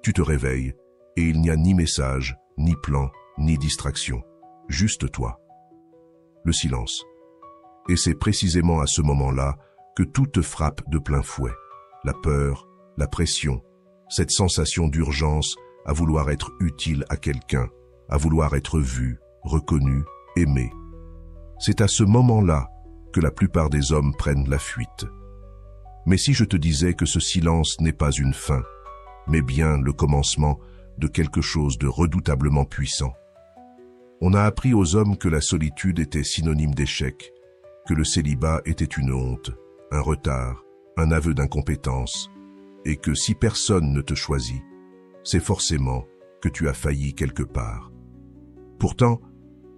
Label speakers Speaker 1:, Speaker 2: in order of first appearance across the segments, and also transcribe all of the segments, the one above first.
Speaker 1: Tu te réveilles et il n'y a ni message, ni plan, ni distraction. Juste toi. Le silence. Et c'est précisément à ce moment-là que tout te frappe de plein fouet. La peur, la pression, cette sensation d'urgence à vouloir être utile à quelqu'un, à vouloir être vu, reconnu, aimé. C'est à ce moment-là que la plupart des hommes prennent la fuite. Mais si je te disais que ce silence n'est pas une fin, mais bien le commencement de quelque chose de redoutablement puissant. On a appris aux hommes que la solitude était synonyme d'échec, que le célibat était une honte, un retard, un aveu d'incompétence, et que si personne ne te choisit, c'est forcément que tu as failli quelque part. Pourtant,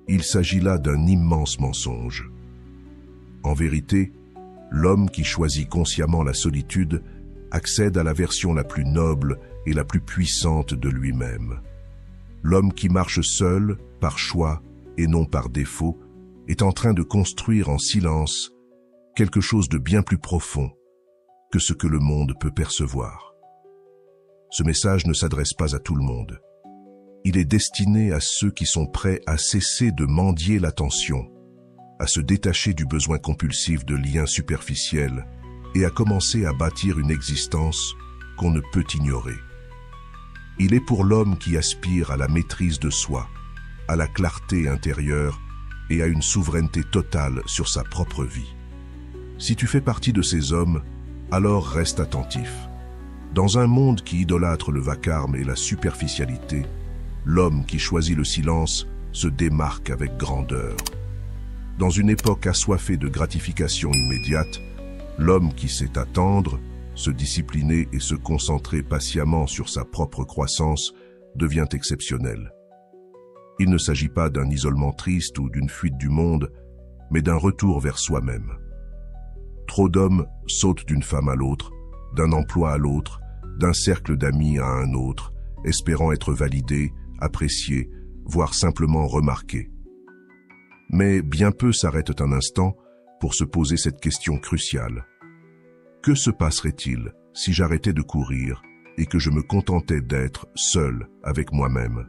Speaker 1: il s'agit là d'un immense mensonge. En vérité, l'homme qui choisit consciemment la solitude accède à la version la plus noble et la plus puissante de lui-même. L'homme qui marche seul, par choix et non par défaut, est en train de construire en silence quelque chose de bien plus profond que ce que le monde peut percevoir. Ce message ne s'adresse pas à tout le monde. Il est destiné à ceux qui sont prêts à cesser de mendier l'attention, à se détacher du besoin compulsif de liens superficiels et à commencer à bâtir une existence qu'on ne peut ignorer. Il est pour l'homme qui aspire à la maîtrise de soi, à la clarté intérieure et à une souveraineté totale sur sa propre vie. Si tu fais partie de ces hommes, alors reste attentif. Dans un monde qui idolâtre le vacarme et la superficialité, l'homme qui choisit le silence se démarque avec grandeur. Dans une époque assoiffée de gratification immédiate, l'homme qui sait attendre, se discipliner et se concentrer patiemment sur sa propre croissance devient exceptionnel. Il ne s'agit pas d'un isolement triste ou d'une fuite du monde, mais d'un retour vers soi-même. Trop d'hommes sautent d'une femme à l'autre, d'un emploi à l'autre, d'un cercle d'amis à un autre, espérant être validés, appréciés, voire simplement remarqués. Mais bien peu s'arrêtent un instant pour se poser cette question cruciale. Que se passerait-il si j'arrêtais de courir et que je me contentais d'être seul avec moi-même?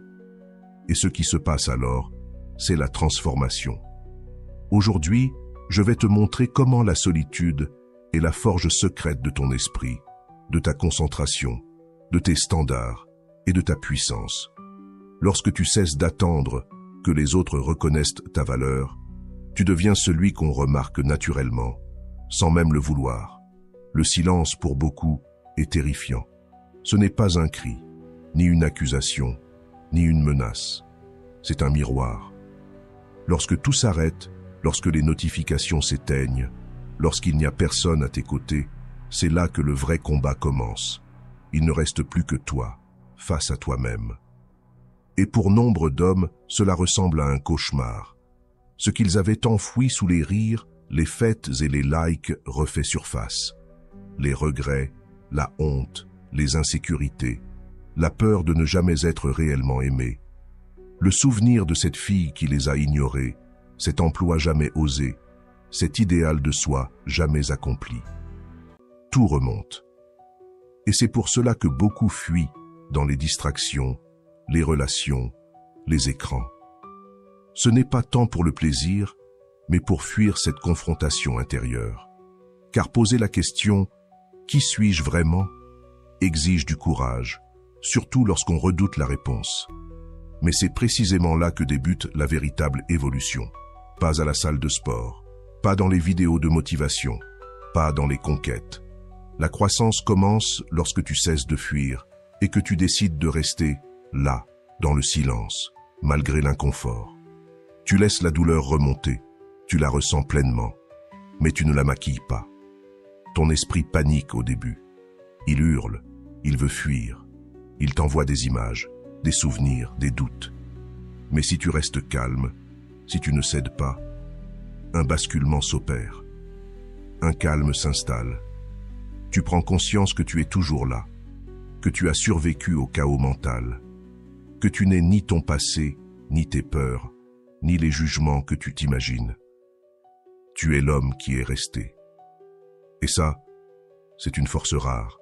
Speaker 1: Et ce qui se passe alors, c'est la transformation. Aujourd'hui, je vais te montrer comment la solitude est la forge secrète de ton esprit, de ta concentration, de tes standards et de ta puissance. Lorsque tu cesses d'attendre que les autres reconnaissent ta valeur, tu deviens celui qu'on remarque naturellement, sans même le vouloir. Le silence, pour beaucoup, est terrifiant. Ce n'est pas un cri, ni une accusation, ni une menace. C'est un miroir. Lorsque tout s'arrête, lorsque les notifications s'éteignent, lorsqu'il n'y a personne à tes côtés, c'est là que le vrai combat commence. Il ne reste plus que toi, face à toi-même. Et pour nombre d'hommes, cela ressemble à un cauchemar. Ce qu'ils avaient enfoui sous les rires, les fêtes et les likes refait surface. Les regrets, la honte, les insécurités, la peur de ne jamais être réellement aimé. Le souvenir de cette fille qui les a ignorés, cet emploi jamais osé, cet idéal de soi jamais accompli. Tout remonte. Et c'est pour cela que beaucoup fuient dans les distractions, les relations, les écrans. Ce n'est pas tant pour le plaisir, mais pour fuir cette confrontation intérieure. Car poser la question « Qui suis-je vraiment ?» exige du courage, surtout lorsqu'on redoute la réponse. Mais c'est précisément là que débute la véritable évolution. Pas à la salle de sport, pas dans les vidéos de motivation, pas dans les conquêtes. La croissance commence lorsque tu cesses de fuir et que tu décides de rester là, dans le silence, malgré l'inconfort. Tu laisses la douleur remonter, tu la ressens pleinement, mais tu ne la maquilles pas. Ton esprit panique au début. Il hurle, il veut fuir. Il t'envoie des images, des souvenirs, des doutes. Mais si tu restes calme, si tu ne cèdes pas, un basculement s'opère. Un calme s'installe. Tu prends conscience que tu es toujours là, que tu as survécu au chaos mental, que tu n'es ni ton passé, ni tes peurs, ni les jugements que tu t'imagines. Tu es l'homme qui est resté. Et ça, c'est une force rare.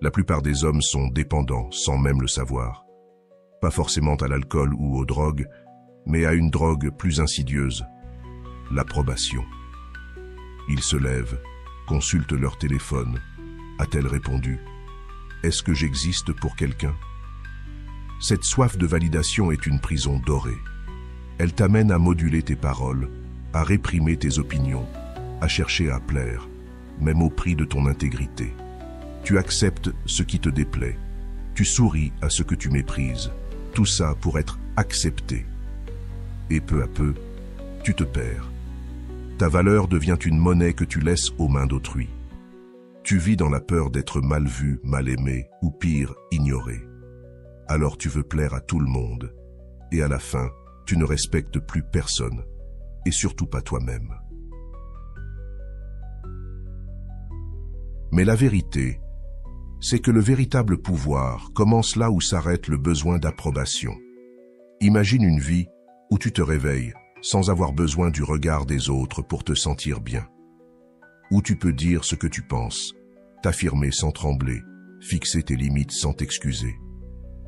Speaker 1: La plupart des hommes sont dépendants sans même le savoir. Pas forcément à l'alcool ou aux drogues, mais à une drogue plus insidieuse, l'approbation. Ils se lèvent, consultent leur téléphone. A-t-elle répondu? Est-ce que j'existe pour quelqu'un? Cette soif de validation est une prison dorée. Elle t'amène à moduler tes paroles, à réprimer tes opinions, à chercher à plaire, même au prix de ton intégrité. Tu acceptes ce qui te déplaît. Tu souris à ce que tu méprises. Tout ça pour être accepté. Et peu à peu, tu te perds. Ta valeur devient une monnaie que tu laisses aux mains d'autrui. Tu vis dans la peur d'être mal vu, mal aimé, ou pire, ignoré. Alors tu veux plaire à tout le monde. Et à la fin, tu ne respectes plus personne. Et surtout pas toi-même. Mais la vérité, c'est que le véritable pouvoir commence là où s'arrête le besoin d'approbation. Imagine une vie où tu te réveilles sans avoir besoin du regard des autres pour te sentir bien. Où tu peux dire ce que tu penses, t'affirmer sans trembler, fixer tes limites sans t'excuser.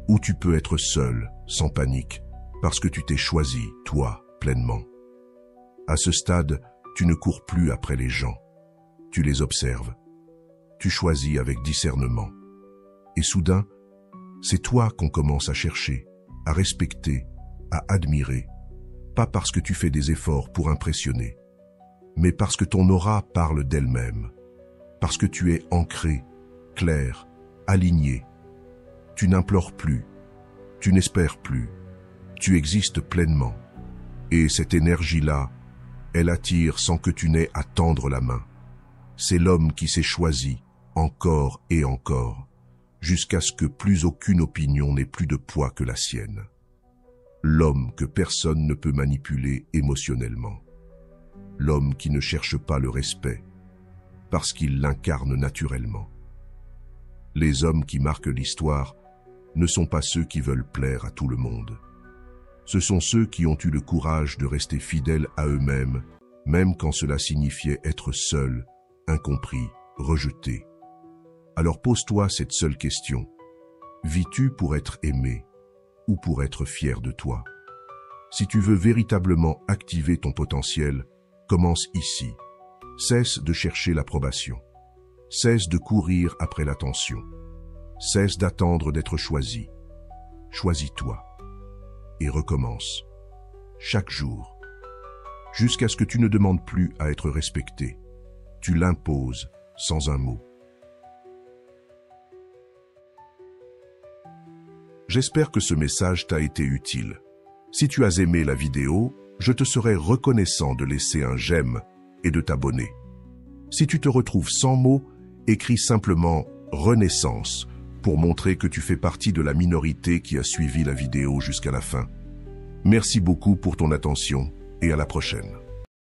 Speaker 1: Où tu peux être seul, sans panique, parce que tu t'es choisi, toi, pleinement. À ce stade, tu ne cours plus après les gens. Tu les observes. Tu choisis avec discernement. Et soudain, c'est toi qu'on commence à chercher, à respecter, à admirer. Pas parce que tu fais des efforts pour impressionner, mais parce que ton aura parle d'elle-même. Parce que tu es ancré, clair, aligné. Tu n'implores plus, tu n'espères plus, tu existes pleinement. Et cette énergie-là, elle attire sans que tu n'aies à tendre la main. C'est l'homme qui s'est choisi, encore et encore, jusqu'à ce que plus aucune opinion n'ait plus de poids que la sienne. L'homme que personne ne peut manipuler émotionnellement. L'homme qui ne cherche pas le respect, parce qu'il l'incarne naturellement. Les hommes qui marquent l'histoire ne sont pas ceux qui veulent plaire à tout le monde. Ce sont ceux qui ont eu le courage de rester fidèles à eux-mêmes, même quand cela signifiait être seul, incompris, rejeté. Alors pose-toi cette seule question. Vis-tu pour être aimé ou pour être fier de toi? Si tu veux véritablement activer ton potentiel, commence ici. Cesse de chercher l'approbation. Cesse de courir après l'attention. Cesse d'attendre d'être choisi. Choisis-toi. Et recommence. Chaque jour. Jusqu'à ce que tu ne demandes plus à être respecté. Tu l'imposes sans un mot. J'espère que ce message t'a été utile. Si tu as aimé la vidéo, je te serai reconnaissant de laisser un j'aime et de t'abonner. Si tu te retrouves sans mots, écris simplement « Renaissance » pour montrer que tu fais partie de la minorité qui a suivi la vidéo jusqu'à la fin. Merci beaucoup pour ton attention et à la prochaine.